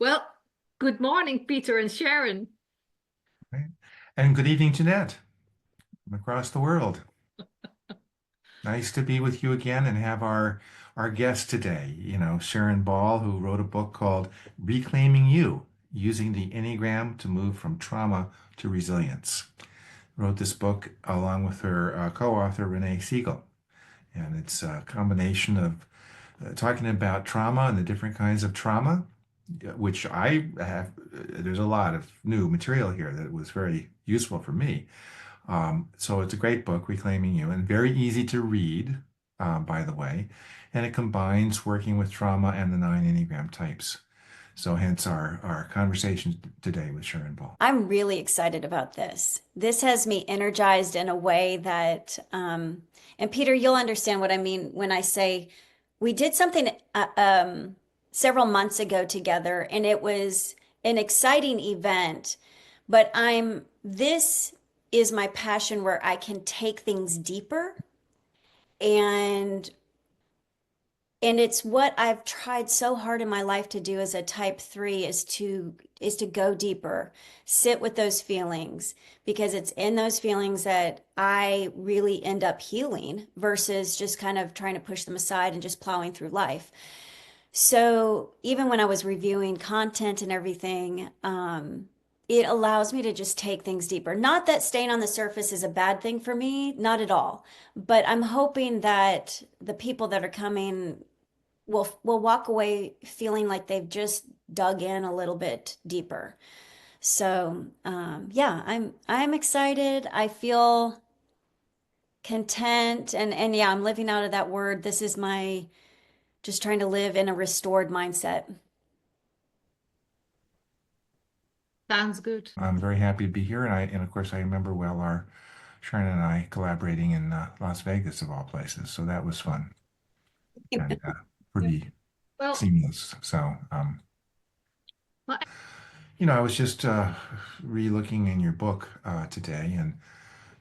Well, good morning, Peter and Sharon. Right? And good evening, Jeanette, from across the world. Nice to be with you again and have our guest today, Sharon Ball, who wrote a book called Reclaiming You, Using the Enneagram to Move from Trauma to Resilience. Wrote this book along with her co-author, Renee Siegel. And it's a combination of talking about trauma and the different kinds of trauma, which I have. There's a lot of new material here that was very useful for me. So it's a great book, Reclaiming You, and very easy to read, by the way. And it combines working with trauma and the nine Enneagram types. So hence our conversation today with Sharon Ball. I'm really excited about this. This has me energized in a way that, and Peter, you'll understand what I mean when I say we did something several months ago together, and it was an exciting event. But this is my passion where I can take things deeper and it's what I've tried so hard in my life to do as a type 3 is to go deeper, sit with those feelings because it's in those feelings that I really end up healing versus just kind of trying to push them aside and just plowing through life. So even when I was reviewing content and everything, it allows me to just take things deeper. Not that staying on the surface is a bad thing for me, not at all. But I'm hoping that the people that are coming will walk away feeling like they've just dug in a little bit deeper. So yeah, I'm excited. I feel content and yeah, I'm living out of that word. This is my just trying to live in a restored mindset. Sounds good. I'm very happy to be here, and of course I remember well our Sharon and I collaborating in Las Vegas of all places. So that was fun and pretty Well, seamless. So well, I was just re-looking in your book today, and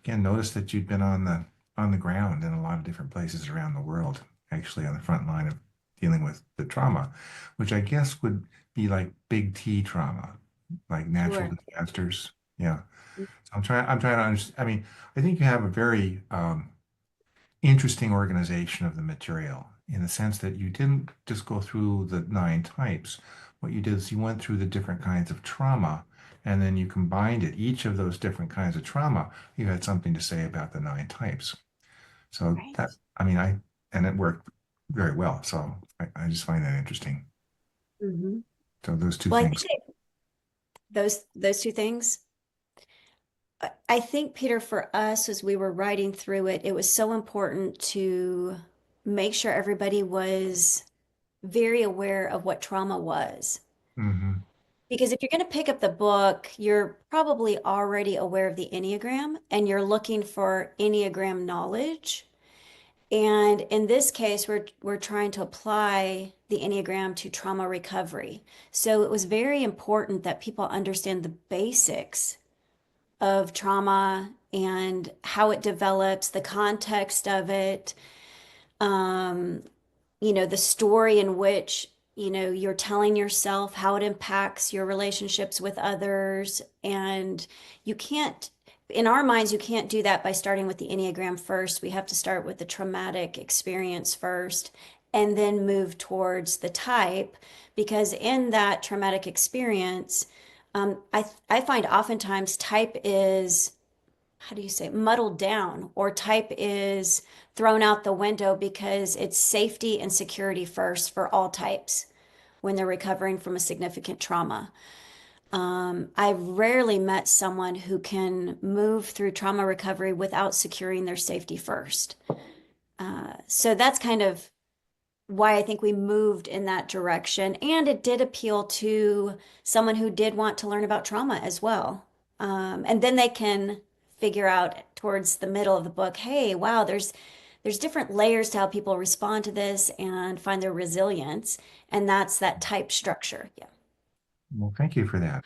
again noticed that you'd been on the ground in a lot of different places around the world, actually on the front line of dealing with the trauma, which I guess would be like big T trauma, like natural Sure. disasters. Yeah. So I'm trying to understand. I mean, I think you have a very interesting organization of the material in the sense that you didn't just go through the nine types. What you did is you went through the different kinds of trauma and then you combined it. Each of those different kinds of trauma, you had something to say about the nine types. So Right. that, I mean, and it worked very well. So I just find that interesting. Hmm. So those two Well, I things. think those two things. I think, Peter, for us, as we were writing through it, it was so important to make sure everybody was very aware of what trauma was. Hmm. Because if you're going to pick up the book, you're probably already aware of the Enneagram and you're looking for Enneagram knowledge. And in this case, we're trying to apply the Enneagram to trauma recovery. So it was very important that people understand the basics of trauma and how it develops, the context of it, um, the story in which, you're telling yourself how it impacts your relationships with others. And you can't, in our minds, you can't do that by starting with the Enneagram first. We have to start with the traumatic experience first and then move towards the type, because in that traumatic experience, I find oftentimes type is, how do you say, muddled down, or type is thrown out the window because it's safety and security first for all types when they're recovering from a significant trauma. I've rarely met someone who can move through trauma recovery without securing their safety first. So that's kind of why I think we moved in that direction. And it did appeal to someone who did want to learn about trauma as well. And then they can figure out towards the middle of the book, hey, wow, there's different layers to how people respond to this and find their resilience. And that's that type structure. Yeah. Well, thank you for that.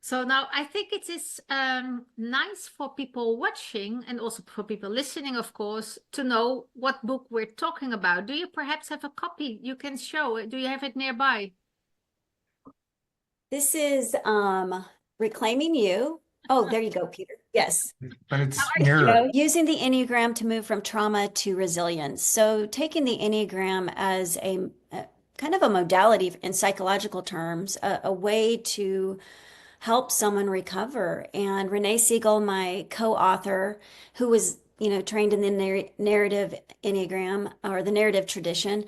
so now I think it is nice for people watching and also for people listening, of course, to know what book we're talking about. Do you perhaps have a copy you can show? Do you have it nearby? This is Reclaiming You. Oh, there you go, Peter. Yes. But How it's are you? mirror. Using the Enneagram to move from trauma to resilience. So, taking the Enneagram as a kind of a modality in psychological terms, a way to help someone recover. And Renee Siegel, my co-author, who was, trained in the narrative Enneagram or the narrative tradition,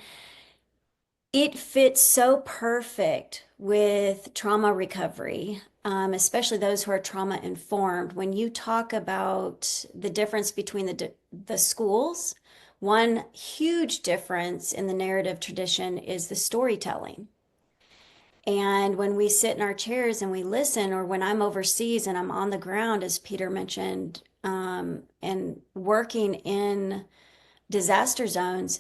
it fits so perfect with trauma recovery, especially those who are trauma informed. When you talk about the difference between the schools, one huge difference in the narrative tradition is the storytelling. And when we sit in our chairs and we listen, or when I'm overseas and I'm on the ground, as Peter mentioned, and working in disaster zones,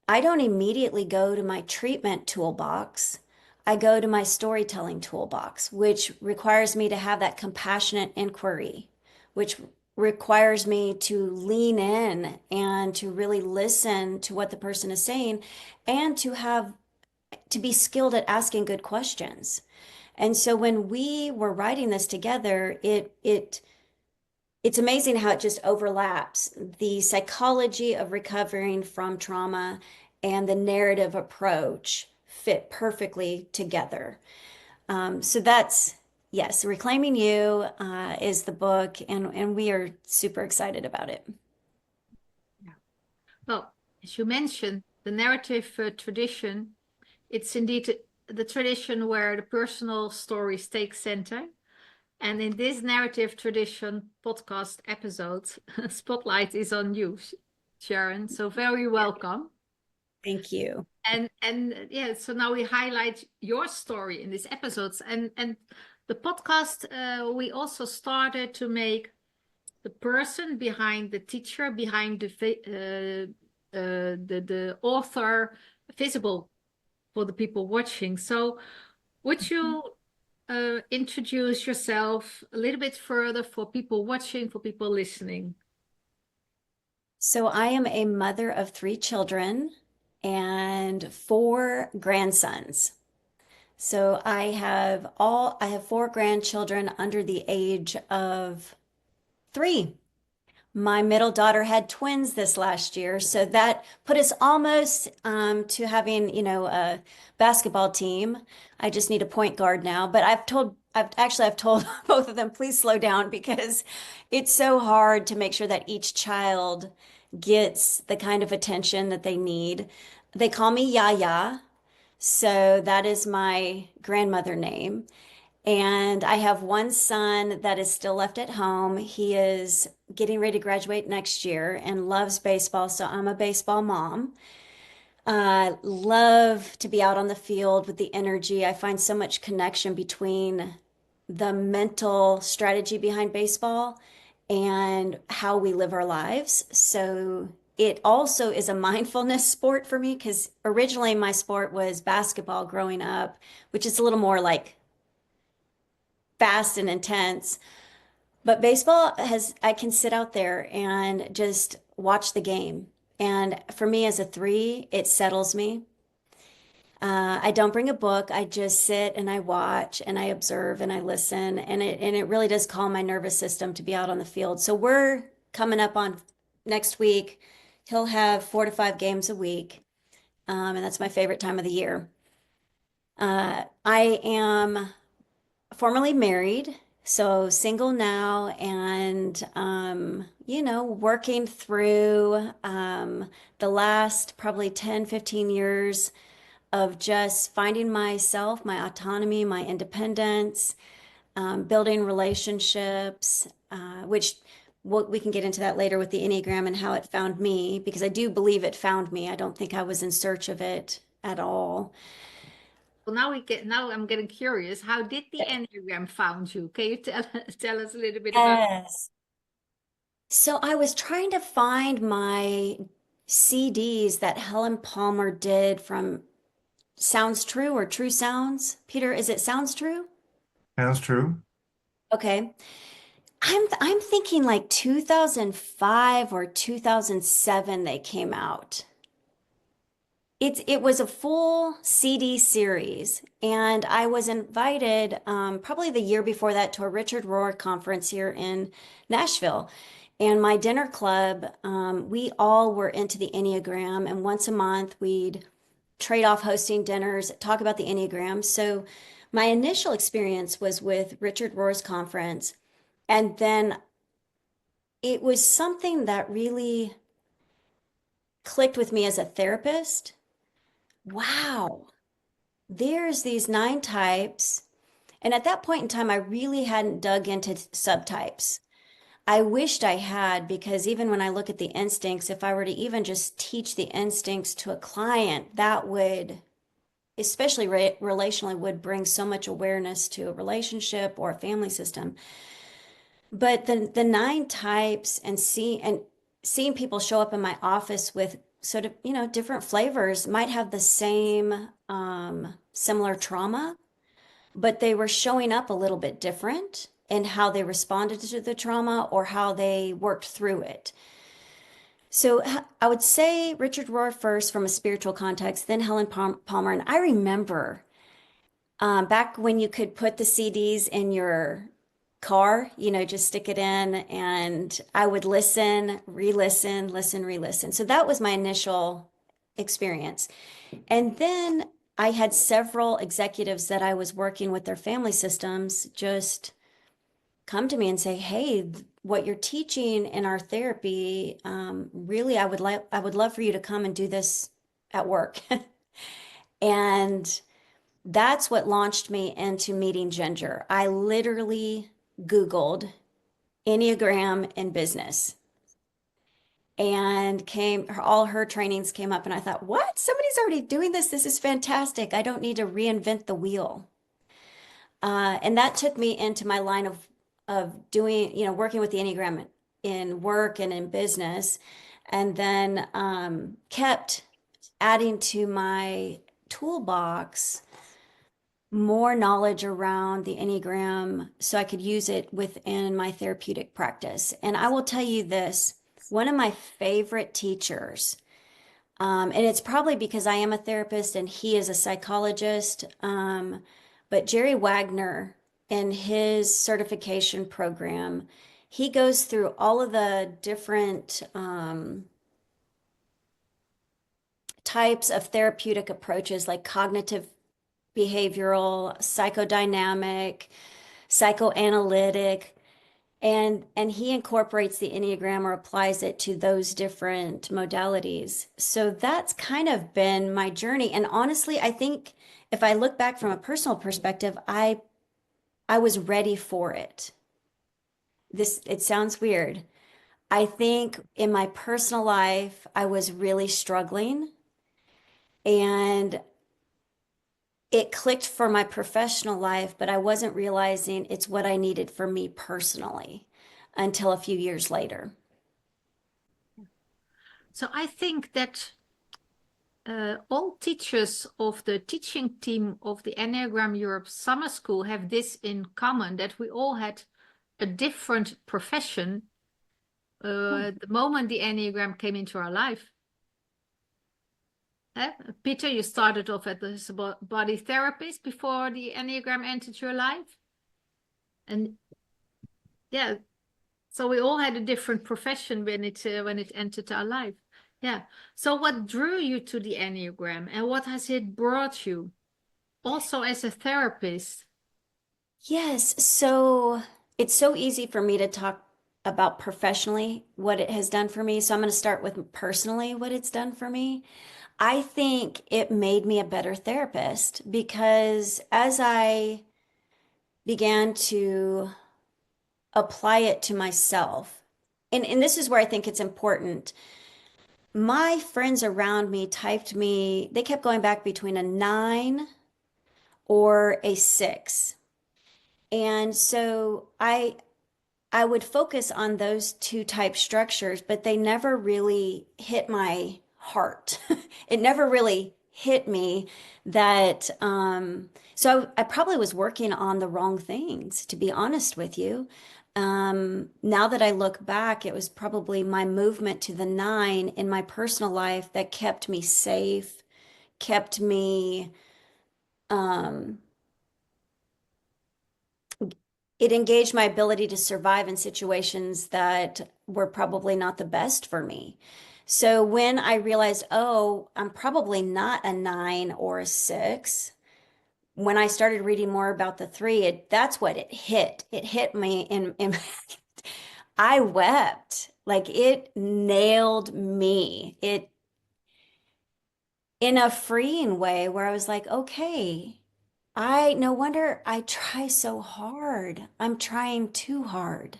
I don't immediately go to my treatment toolbox. I go to my storytelling toolbox, which requires me to have that compassionate inquiry, which requires me to lean in and to really listen to what the person is saying and to be skilled at asking good questions. And so when we were writing this together, it's amazing how it just overlaps. The psychology of recovering from trauma and the narrative approach fit perfectly together. So that's, yes, Reclaiming You is the book, and we are super excited about it. Yeah. Well, as you mentioned, the narrative tradition, it's indeed the tradition where the personal stories take center. And in this narrative tradition podcast episode, Spotlight is on you, Sharon. So very welcome. Thank you. And yeah, so now we highlight your story in these episodes. And the podcast, we also started to make the person behind the teacher, behind the author visible for the people watching. So would you introduce yourself a little bit further for people watching, for people listening? So I am a mother of 3 children and 4 grandsons. So I have 4 grandchildren under the age of 3. My middle daughter had twins this last year, so that put us almost to having, a basketball team. I just need a point guard now, but I've told both of them, please slow down because it's so hard to make sure that each child gets the kind of attention that they need. They call me Yaya, so that is my grandmother name. And I have one son that is still left at home. He is getting ready to graduate next year and loves baseball, so I'm a baseball mom. Love to be out on the field with the energy. I find so much connection between the mental strategy behind baseball and how we live our lives. So it also is a mindfulness sport for me because originally my sport was basketball growing up, which is a little more like fast and intense. But baseball I can sit out there and just watch the game. And for me as a 3, it settles me. I don't bring a book. I just sit and I watch and I observe and I listen. And it really does calm my nervous system to be out on the field. So we're coming up on next week. He'll have 4 to 5 games a week. And that's my favorite time of the year. I am formerly married, so single now, and working through the last probably 10, 15 years of just finding myself, my autonomy, my independence, building relationships, which we can get into that later with the Enneagram and how it found me, because I do believe it found me. I don't think I was in search of it at all. Well, now I'm getting curious. How did the Enneagram found you? Can you tell us a little bit about it? Yes. So I was trying to find my CDs that Helen Palmer did from Sounds True or True Sounds. Peter, is it Sounds True? Sounds true. Okay. I'm thinking like 2005 or 2007 they came out. it was a full CD series, and I was invited probably the year before that to a Richard Rohr conference here in Nashville. And my dinner club, we all were into the Enneagram, and once a month we'd trade off hosting dinners, talk about the Enneagram. So my initial experience was with Richard Rohr's conference, and then it was something that really clicked with me as a therapist. Wow, there's these 9 types. And at that point in time, I really hadn't dug into subtypes. I wished I had, because even when I look at the instincts, if I were to even just teach the instincts to a client, that would, especially relationally, would bring so much awareness to a relationship or a family system. But the 9 types, and seeing people show up in my office with sort of, different flavors, might have the same similar trauma, but they were showing up a little bit different in how they responded to the trauma or how they worked through it. So I would say Richard Rohr first from a spiritual context, then Helen Palmer. And I remember back when you could put the CDs in your car, just stick it in, and I would listen, re-listen, listen, re-listen. So that was my initial experience. And then I had several executives that I was working with their family systems just come to me and say, "Hey, what you're teaching in our therapy, really, I would love for you to come and do this at work." And that's what launched me into meeting Ginger. I literally Googled Enneagram in business, and all her trainings came up, and I thought, what? Somebody's already doing this. This is fantastic. I don't need to reinvent the wheel. And that took me into my line of doing, working with the Enneagram in work and in business, and then kept adding to my toolbox more knowledge around the Enneagram so I could use it within my therapeutic practice. And I will tell you this, one of my favorite teachers, and it's probably because I am a therapist and he is a psychologist, but Jerry Wagner, in his certification program, he goes through all of the different types of therapeutic approaches like cognitive behavioral, psychodynamic, psychoanalytic, and he incorporates the Enneagram or applies it to those different modalities. So that's kind of been my journey. And honestly, I think if I look back from a personal perspective, I was ready for it. It sounds weird. I think in my personal life, I was really struggling, and it clicked for my professional life, but I wasn't realizing it's what I needed for me personally until a few years later. So I think that all teachers of the teaching team of the Enneagram Europe Summer School have this in common, that we all had a different profession the moment the Enneagram came into our life. Peter, you started off as a body therapist before the Enneagram entered your life. And yeah, so we all had a different profession when it entered our life. Yeah. So what drew you to the Enneagram, and what has it brought you also as a therapist? Yes, so it's so easy for me to talk about professionally what it has done for me. So I'm going to start with personally what it's done for me. I think it made me a better therapist because as I began to apply it to myself, and this is where I think it's important. My friends around me they kept going back between a 9 or a 6. And so I would focus on those 2 type structures, but they never really hit my heart. It never really hit me that, so I probably was working on the wrong things, to be honest with you. Now that I look back, it was probably my movement to the 9 in my personal life that kept me safe kept me, um, it engaged my ability to survive in situations that were probably not the best for me. So when I realized, oh, I'm probably not a 9 or a 6, when I started reading more about the 3, that's what it hit. It hit me in I wept. Like it nailed me. It in a freeing way where I was like, okay, no wonder I try so hard. I'm trying too hard.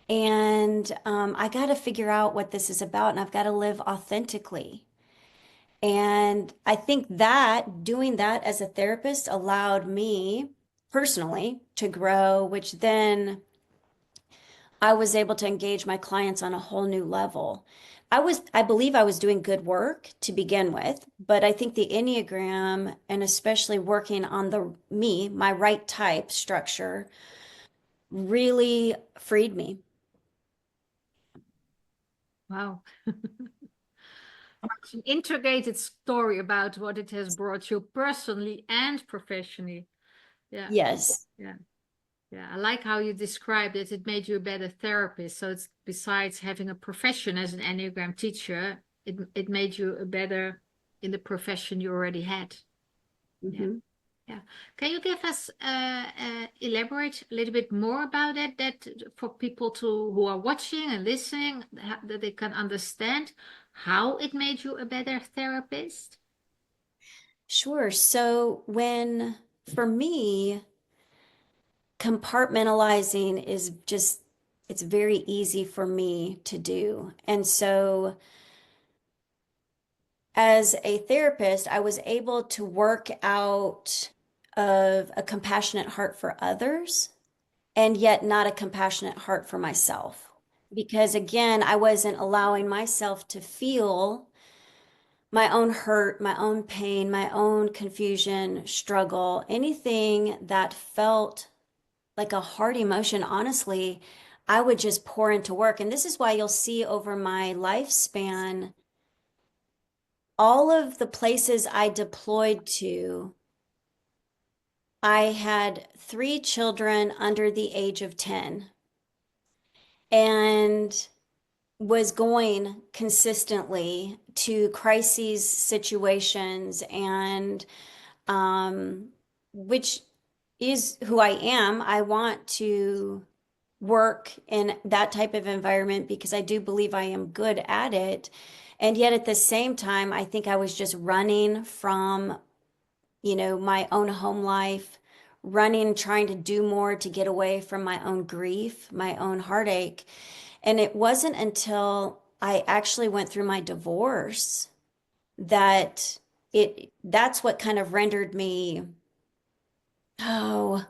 And I got to figure out what this is about, and I've got to live authentically. And I think that doing that as a therapist allowed me personally to grow, which then I was able to engage my clients on a whole new level. I believe I was doing good work to begin with, but I think the Enneagram and especially working on my right type structure really freed me. Wow. It's an integrated story about what it has brought you personally and professionally. Yeah. Yes. Yeah. Yeah. I like how you described it. It made you a better therapist. So it's besides having a profession as an Enneagram teacher, it made you a better in the profession you already had. Yeah. Mhm. Yeah. Can you give us elaborate a little bit more about it, that for people who are watching and listening, that they can understand how it made you a better therapist? Sure. So for me, compartmentalizing is just, it's very easy for me to do. And so as a therapist, I was able to work out of a compassionate heart for others and yet not a compassionate heart for myself. Because again, I wasn't allowing myself to feel my own hurt, my own pain, my own confusion, struggle, anything that felt like a hard emotion, honestly, I would just pour into work. And this is why you'll see over my lifespan, all of the places I deployed to, I had 3 children under the age of 10 and was going consistently to crises situations and which is who I am. I want to work in that type of environment because I do believe I am good at it. And yet at the same time, I think I was just running from, my own home life, running, trying to do more to get away from my own grief, my own heartache. And it wasn't until I actually went through my divorce that that's what kind of rendered me, oh,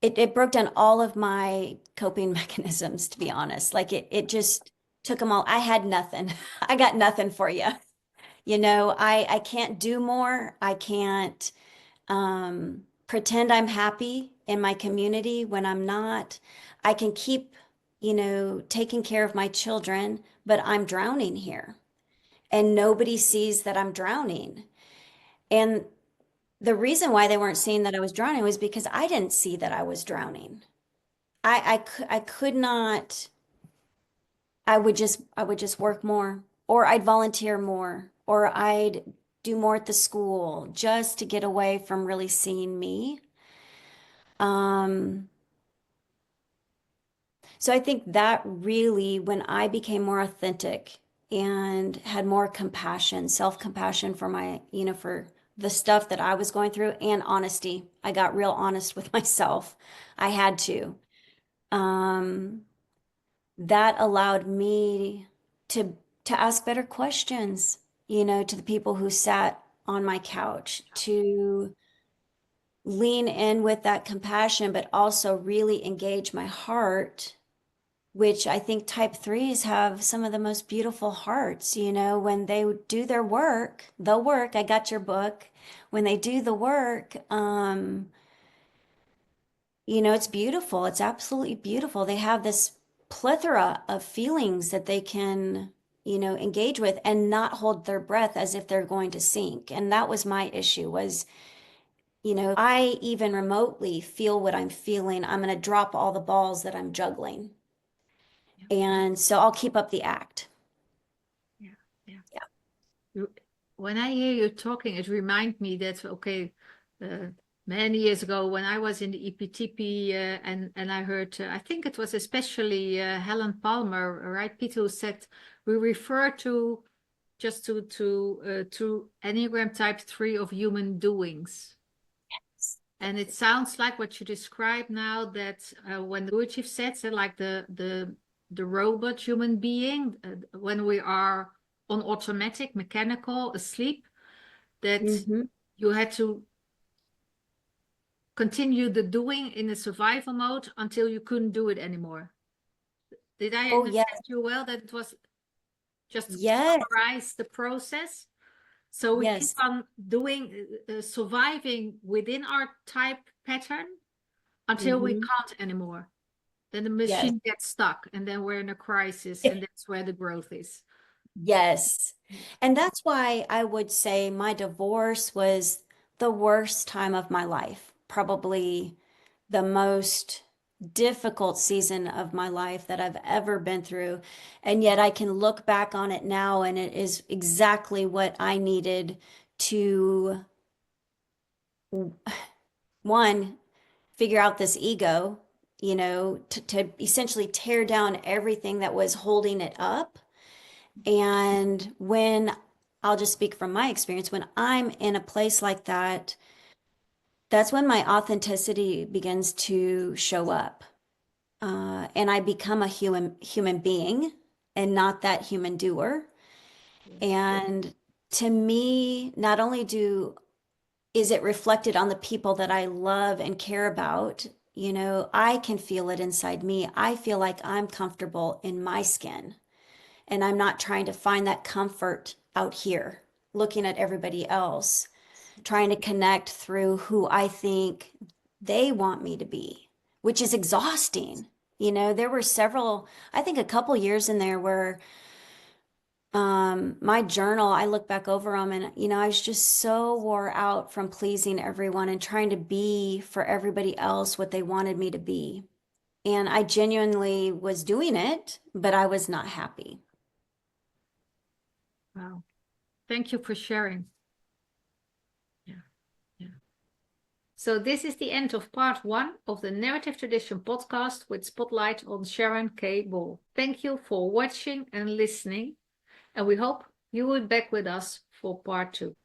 it broke down all of my coping mechanisms, to be honest. Like it just took them all. I had nothing. I got nothing for you. I can't do more. I can't pretend I'm happy in my community when I'm not. I can keep, taking care of my children, but I'm drowning here and nobody sees that I'm drowning. And the reason why they weren't seeing that I was drowning was because I didn't see that I was drowning. I could not, I would just work more, or I'd volunteer more, or I'd do more at the school just to get away from really seeing me. Um, so I think that really, when I became more authentic and had more compassion, self-compassion for for the stuff that I was going through and honesty, I got real honest with myself. I had to. Um, that allowed me to to ask better questions, to the people who sat on my couch, to lean in with that compassion, but also really engage my heart, which I think type threes have some of the most beautiful hearts, when they do their work, the work, I got your book. When they do the work, it's beautiful. It's absolutely beautiful. They have this plethora of feelings that they can engage with and not hold their breath as if they're going to sink. And that was my issue was, I even remotely feel what I'm feeling, I'm going to drop all the balls that I'm juggling. And so I'll keep up the act. Yeah, yeah. Yeah. When I hear you talking, it reminds me that, okay, many years ago when I was in the EPTP and I heard, I think it was especially Helen Palmer, right, Peter, who said we refer to just to Enneagram type 3 of human doings. And it sounds like what you describe now, that when the intuitive sets, like the robot human being, when we are on automatic, mechanical, asleep, that you had to continue the doing in a survival mode until you couldn't do it anymore. Did I understand you well? That it was just to summarize the process. So we keep on doing, surviving within our type pattern until we can't anymore. Then the machine gets stuck, and then we're in a crisis, and that's where the growth is. Yes. And that's why I would say my divorce was the worst time of my life, probably the most difficult season of my life that I've ever been through. And yet I can look back on it now, and it is exactly what I needed to, one, figure out this ego, to essentially tear down everything that was holding it up. And I'll just speak from my experience, when I'm in a place like that, that's when my authenticity begins to show up. And I become a human being and not that human doer. And to me, not only is it reflected on the people that I love and care about, I can feel it inside me. I feel like I'm comfortable in my skin. And I'm not trying to find that comfort out here, looking at everybody else, trying to connect through who I think they want me to be, which is exhausting. There were I think a couple years in there where my journal, I look back over them and, I was just so wore out from pleasing everyone and trying to be for everybody else what they wanted me to be. And I genuinely was doing it, but I was not happy. Wow. Thank you for sharing. Yeah. So this is the end of part 1 of the Narrative Tradition podcast with spotlight on Sharon K. Ball. Thank you for watching and listening, and we hope you will be back with us for part 2.